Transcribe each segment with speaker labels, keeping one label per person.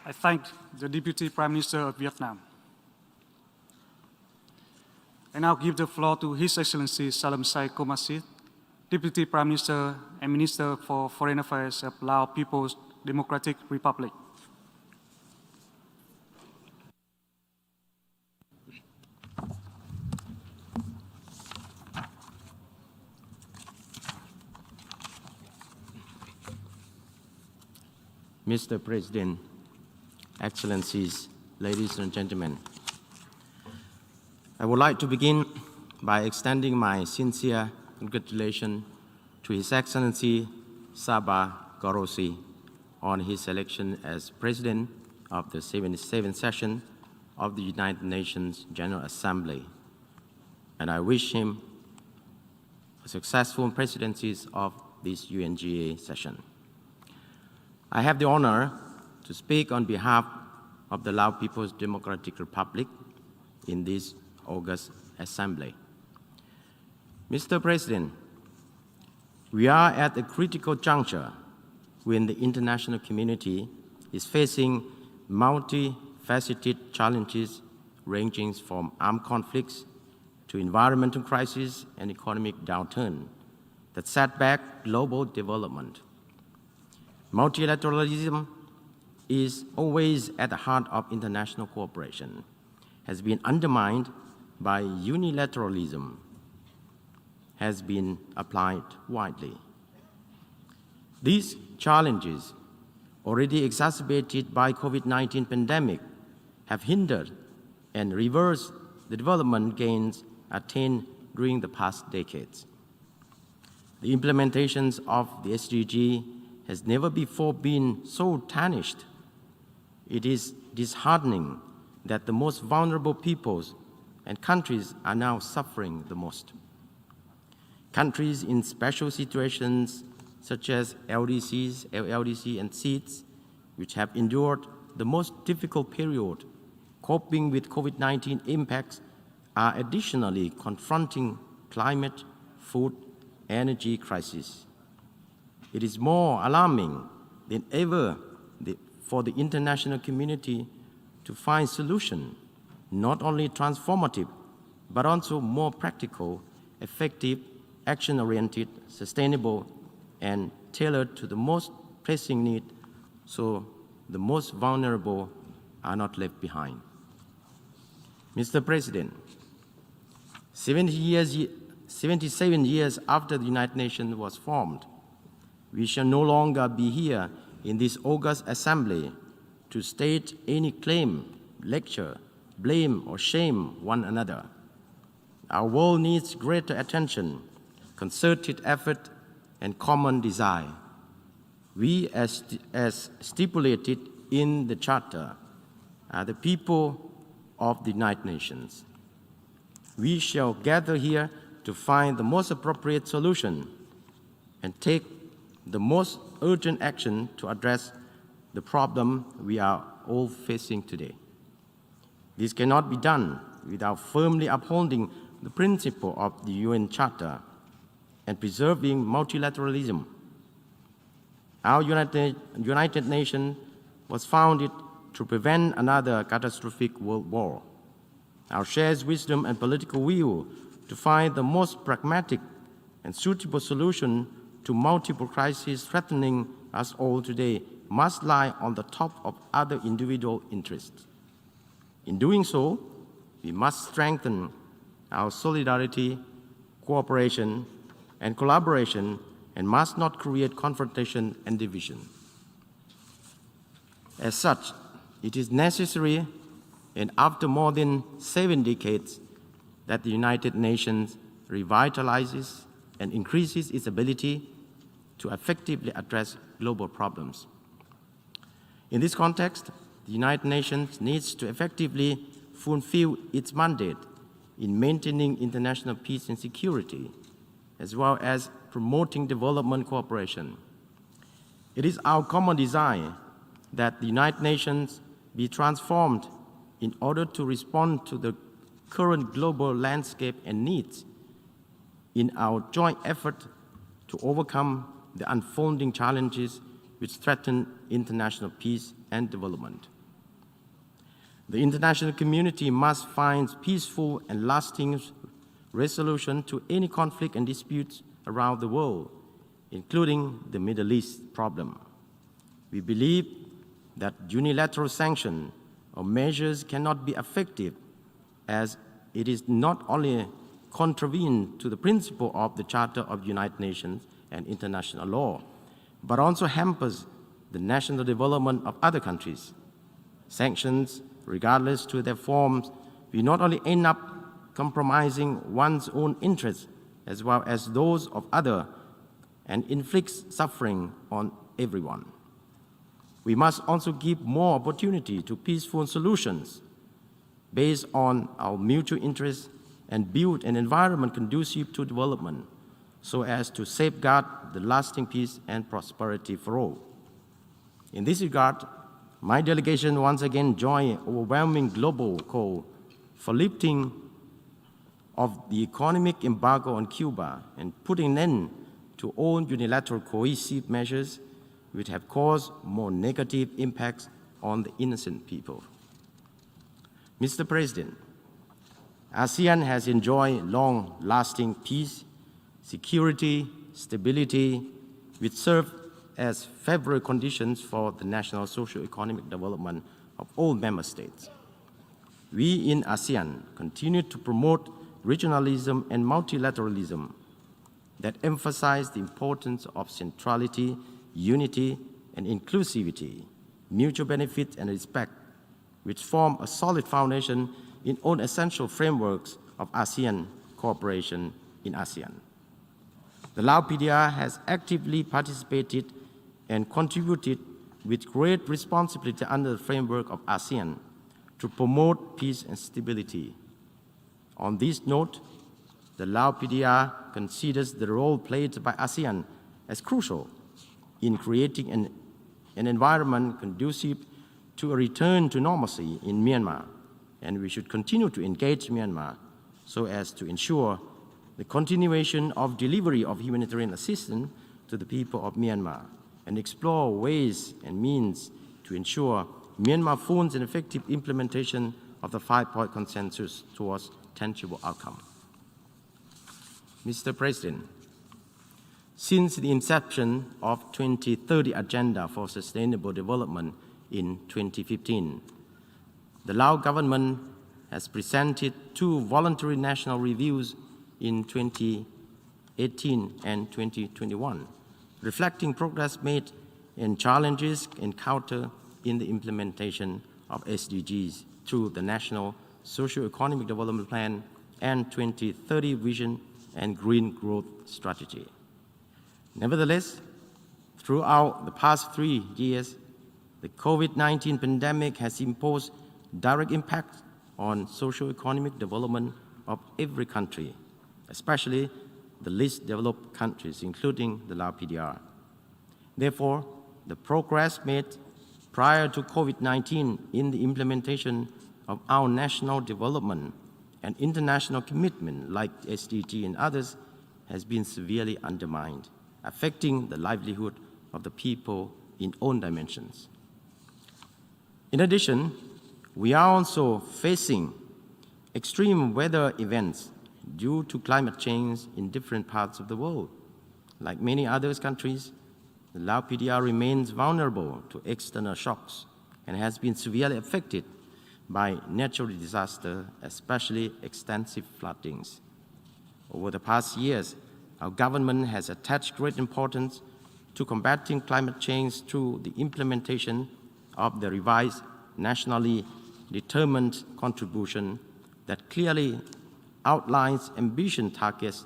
Speaker 1: I thank the Deputy Prime Minister of Vietnam. I now give the floor to His Excellency Salam Sai Komasit, Deputy Prime Minister and Minister for Foreign Affairs of Laos People's Democratic Republic.
Speaker 2: Mr. President, Excellencies, ladies and gentlemen, I would like to begin by extending my sincere congratulations to His Excellency Sabah Ghorrosy on his election as President of the 77th session of the United Nations General Assembly, and I wish him a successful presidency of this UNGA session. I have the honor to speak on behalf of the Lao People's Democratic Republic in this August Assembly. Mr. President, we are at a critical juncture when the international community is facing multifaceted challenges ranging from armed conflicts to environmental crisis and economic downturn that set back global development. Multilateralism is always at the heart of international cooperation, has been undermined by unilateralism, has been applied widely. These challenges, already exacerbated by COVID-19 pandemic, have hindered and reversed the development gains attained during the past decades. The implementations of the SDG has never before been so tarnished. It is disheartening that the most vulnerable peoples and countries are now suffering the most. Countries in special situations such as LDCs, LLDC, and SEEDs, which have endured the most difficult period coping with COVID-19 impacts, are additionally confronting climate, food, energy crisis. It is more alarming than ever for the international community to find solutions, not only transformative, but also more practical, effective, action-oriented, sustainable, and tailored to the most pressing need, so the most vulnerable are not left behind. Mr. President, 77 years after the United Nations was formed, we shall no longer be here in this august assembly to state any claim, lecture, blame, or shame one another. Our world needs greater attention, concerted effort, and common desire. We, as stipulated in the Charter, are the people of the United Nations. We shall gather here to find the most appropriate solution and take the most urgent action to address the problem we are all facing today. This cannot be done without firmly upholding the principle of the UN Charter and preserving multilateralism. Our United Nations was founded to prevent another catastrophic world war. Our shared wisdom and political will to find the most pragmatic and suitable solution to multiple crises threatening us all today must lie on the top of other individual interests. In doing so, we must strengthen our solidarity, cooperation, and collaboration, and must not create confrontation and division. As such, it is necessary, and after more than 7 decades, that the United Nations revitalizes and increases its ability to effectively address global problems. In this context, the United Nations needs to effectively fulfill its mandate in maintaining international peace and security, as well as promoting development cooperation. It is our common desire that the United Nations be transformed in order to respond to the current global landscape and needs in our joint effort to overcome the unfolding challenges which threaten international peace and development. The international community must find peaceful and lasting resolution to any conflict and disputes around the world, including the Middle East problem. We believe that unilateral sanction or measures cannot be effective, as it is not only contravened to the principle of the Charter of the United Nations and international law, but also hampers the national development of other countries. Sanctions, regardless to their forms, will not only end up compromising one's own interests as well as those of others and inflicts suffering on everyone. We must also give more opportunity to peaceful solutions based on our mutual interests and build an environment conducive to development so as to safeguard the lasting peace and prosperity for all. In this regard, my delegation once again joined overwhelming global call for lifting of the economic embargo on Cuba and putting an end to all unilateral coercive measures which have caused more negative impacts on the innocent people. Mr. President, ASEAN has enjoyed long-lasting peace, security, stability, which serve as favorable conditions for the national socio-economic development of all member states. We in ASEAN continue to promote regionalism and multilateralism that emphasize the importance of centrality, unity, and inclusivity, mutual benefit and respect, which form a solid foundation in all essential frameworks of ASEAN cooperation in ASEAN. The Lao PDR has actively participated and contributed with great responsibility under the framework of ASEAN to promote peace and stability. On this note, the Lao PDR considers the role played by ASEAN as crucial in creating an environment conducive to a return to normalcy in Myanmar, and we should continue to engage Myanmar so as to ensure the continuation of delivery of humanitarian assistance to the people of Myanmar and explore ways and means to ensure Myanmar full and effective implementation of the 5-point consensus towards tangible outcome. Mr. President, since the inception of 2030 Agenda for Sustainable Development in 2015, the Lao government has presented 2 voluntary national reviews in 2018 and 2021, reflecting progress made and challenges encountered in the implementation of SDGs through the National Socio-Economic Development Plan and 2030 Vision and Green Growth Strategy. Nevertheless, throughout the past 3 years, the COVID-19 pandemic has imposed direct impact on socio-economic development of every country, especially the least developed countries, including the Lao PDR. Therefore, the progress made prior to COVID-19 in the implementation of our national development and international commitment like SDG and others has been severely undermined, affecting the livelihood of the people in all dimensions. In addition, we are also facing extreme weather events due to climate change in different parts of the world. Like many other countries, the Lao PDR remains vulnerable to external shocks and has been severely affected by natural disaster, especially extensive floodings. Over the past years, our government has attached great importance to combating climate change through the implementation of the revised nationally determined contribution that clearly outlines ambitious targets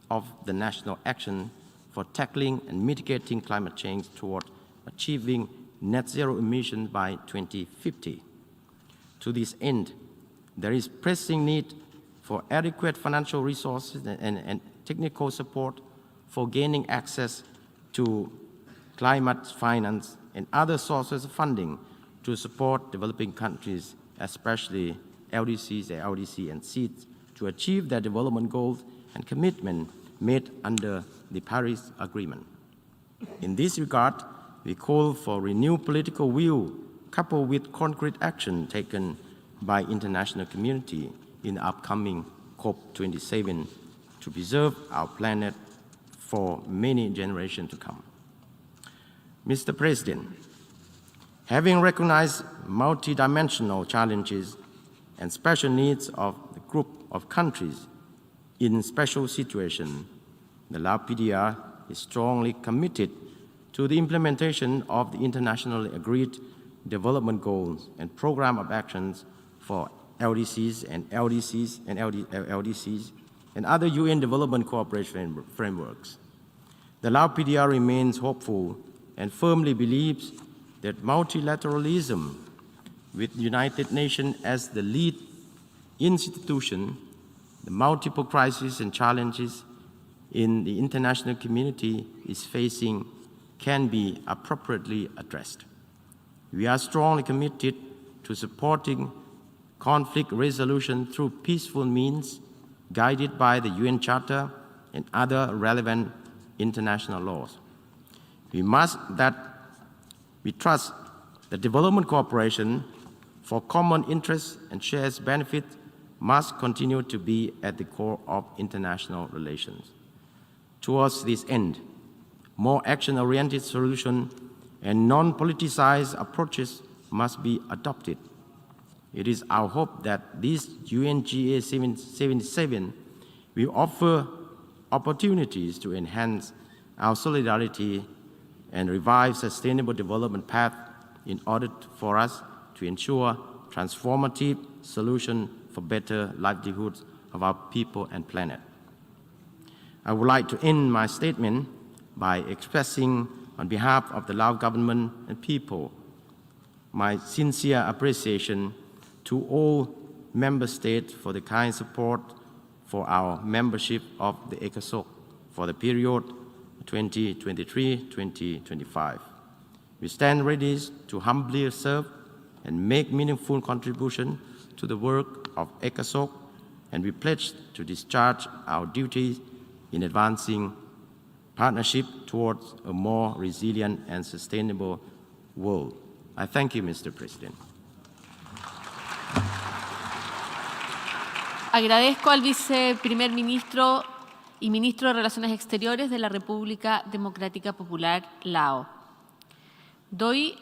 Speaker 2: of the national action for tackling and mitigating climate change toward achieving net zero emissions by 2050. To this end, there is pressing need for adequate financial resources and technical support for gaining access to climate finance and other sources of funding to support developing countries, especially LDCs, LDC, and SEEDs, to achieve their development goals and commitment made under the Paris Agreement. In this regard, we call for renewed political will coupled with concrete action taken by international community in the upcoming COP27 to preserve our planet for many generations to come. Mr. President, having recognized multidimensional challenges and special needs of the group of countries in special situations, the Lao PDR is strongly committed to the implementation of the internationally agreed development goals and program of actions for LDCs and other UN development cooperation frameworks. The Lao PDR remains hopeful and firmly believes that multilateralism, with the United Nations as the lead institution, the multiple crises and challenges in the international community is facing can be appropriately addressed. We are strongly committed to supporting conflict resolution through peaceful means, guided by the UN Charter and other relevant international laws. We trust that development cooperation for common interests and shared benefits must continue to be at the core of international relations. Towards this end, more action-oriented solutions and non-politicized approaches must be adopted. It is our hope that this UNGA 77 will offer opportunities to enhance our solidarity and revive sustainable development path in order for us to ensure transformative solutions for better livelihoods of our people and planet. I would like to end my statement by expressing on behalf of the Lao government and people my sincere appreciation to all member states for the kind support for our membership of the ECOSOC for the period 2023-2025. We stand ready to humbly serve and make meaningful contribution to the work of ECOSOC, and we pledge to discharge our duties in advancing partnership towards a more resilient and sustainable world. I thank you, Mr. President.
Speaker 3: Agradezco al viceprimer ministro y ministro de Relaciones Exteriores de la República Democrática Popular Lao. Doy